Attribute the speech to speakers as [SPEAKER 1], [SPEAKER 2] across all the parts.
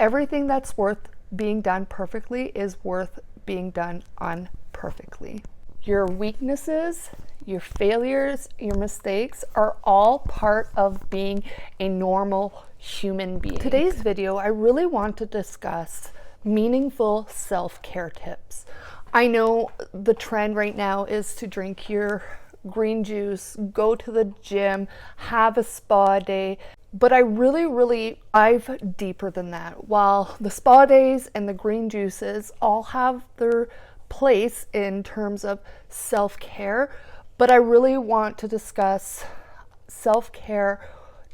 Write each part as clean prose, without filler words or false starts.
[SPEAKER 1] Everything that's worth being done perfectly is worth being done imperfectly. Your weaknesses, your failures, your mistakes are all part of being a normal human being. Today's video, I really want to discuss meaningful self-care tips. I know the trend right now is to drink your green juice, go to the gym, have a spa day, but I really dive deeper than that. While the spa days and the green juices all have their place in terms of self-care, but I really want to discuss self-care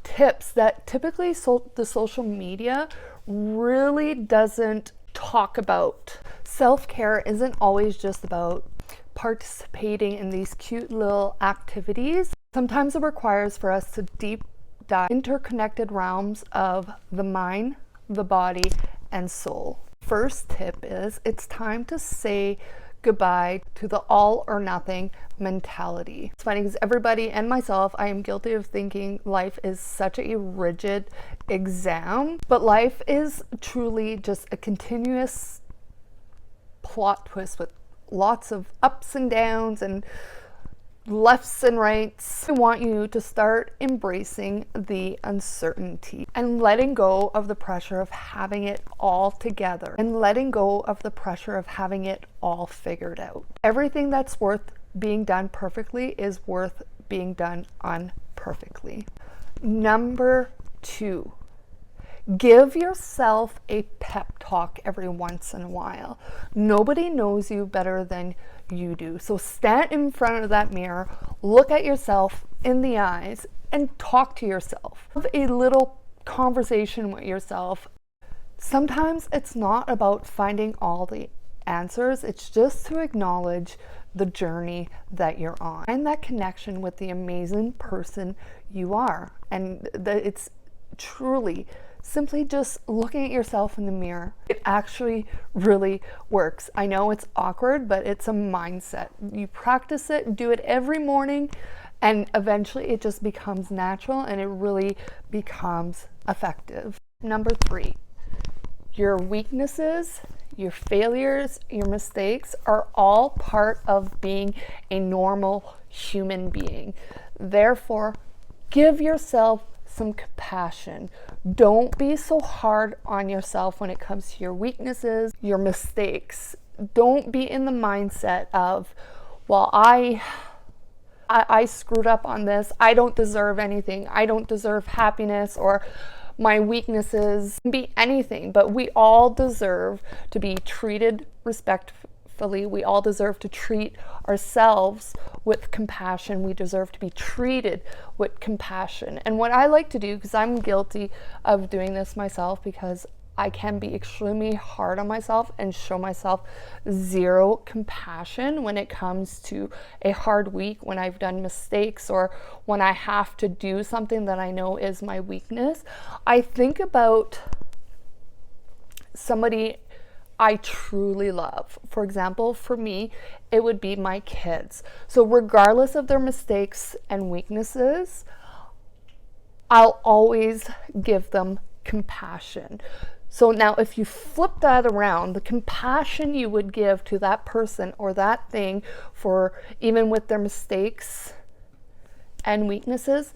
[SPEAKER 1] tips that typically the social media really doesn't talk about. Self-care isn't always just about participating in these cute little activities. Sometimes it requires for us to deep dive interconnected realms of the mind, the body, and soul. First tip is it's time to say goodbye to the all or nothing mentality. It's funny because everybody and myself, I am guilty of thinking life is such a rigid exam, but life is truly just a continuous plot twist with lots of ups and downs and lefts and rights. I want you to start embracing the uncertainty and letting go of the pressure of having it all together and letting go of the pressure of having it all figured out. Everything that's worth being done perfectly is worth being done imperfectly. Number 2, give yourself a pep talk every once in a while. Nobody knows you better than you do. So stand in front of that mirror, look at yourself in the eyes, and talk to yourself. Have a little conversation with yourself. Sometimes it's not about finding all the answers, it's just to acknowledge the journey that you're on and that connection with the amazing person you are. And that it's truly simply just looking at yourself in the mirror. It actually really works. I know it's awkward, but it's a mindset. You practice it, do it every morning, and eventually it just becomes natural and it really becomes effective. Number 3, your weaknesses, your failures, your mistakes are all part of being a normal human being. Therefore, give yourself some compassion. Don't be so hard on yourself when it comes to your weaknesses, your mistakes. Don't be in the mindset of, well, I screwed up on this. I don't deserve anything. I don't deserve happiness, or my weaknesses can be anything, but we all deserve to be treated respectfully. We all deserve to treat ourselves with compassion. We deserve to be treated with compassion. And what I like to do, because I'm guilty of doing this myself, because I can be extremely hard on myself and show myself zero compassion when it comes to a hard week, when I've done mistakes, or when I have to do something that I know is my weakness. I think about somebody I truly love. For example, for me, it would be my kids. So regardless of their mistakes and weaknesses, I'll always give them compassion. So now if you flip that around, the compassion you would give to that person or that thing, for even with their mistakes and weaknesses,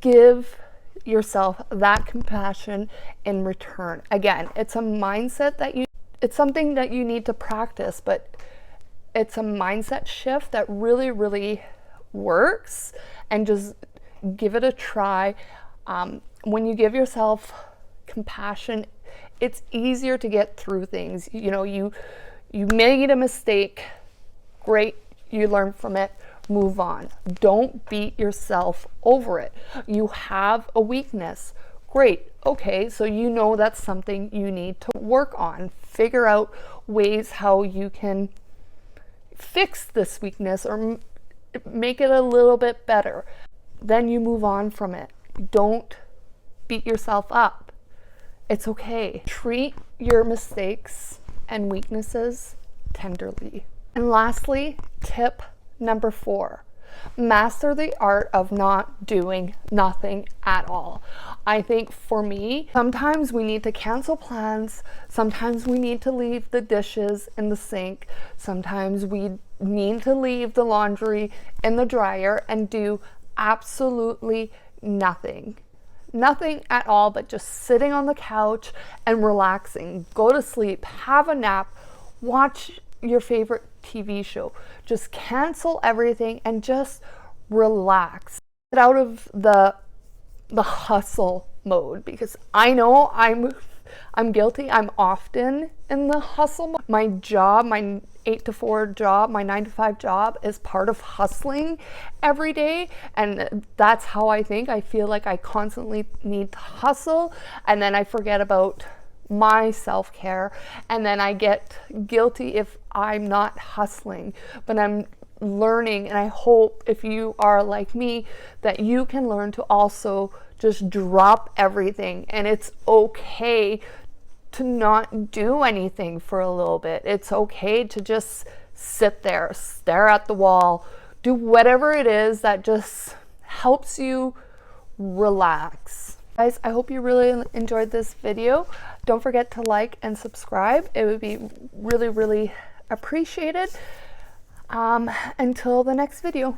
[SPEAKER 1] give yourself that compassion in return. Again, it's a mindset it's something that you need to practice, but it's a mindset shift that really works, and just give it a try. When you give yourself compassion, it's easier to get through things. You know, you made a mistake, great, you learn from it, move on. Don't beat yourself over it. You have a weakness, great, okay, so you know that's something you need to work on. Figure out ways how you can fix this weakness or make it a little bit better. Then you move on from it. Don't beat yourself up. It's okay. Treat your mistakes and weaknesses tenderly. And lastly, tip number 4. Master the art of not doing nothing at all. I think for me, sometimes we need to cancel plans. Sometimes we need to leave the dishes in the sink. Sometimes we need to leave the laundry in the dryer and do absolutely nothing. Nothing at all, but just sitting on the couch and relaxing. Go to sleep, have a nap, watch your favorite TV show. Just cancel everything and just relax. Get out of the hustle mode, because I know I'm guilty. I'm often in the hustle mode. My job, my 8 to 4 job, my 9 to 5 job is part of hustling every day, and that's how I think. I feel like I constantly need to hustle, and then I forget about my self-care, and then I get guilty if I'm not hustling. But I'm learning, and I hope if you are like me that you can learn to also just drop everything, and it's okay to not do anything for a little bit. It's okay to just sit there, stare at the wall, do whatever it is that just helps you relax. Guys, I hope you really enjoyed this video. Don't forget to like and subscribe. It would be really, really appreciated. Until the next video.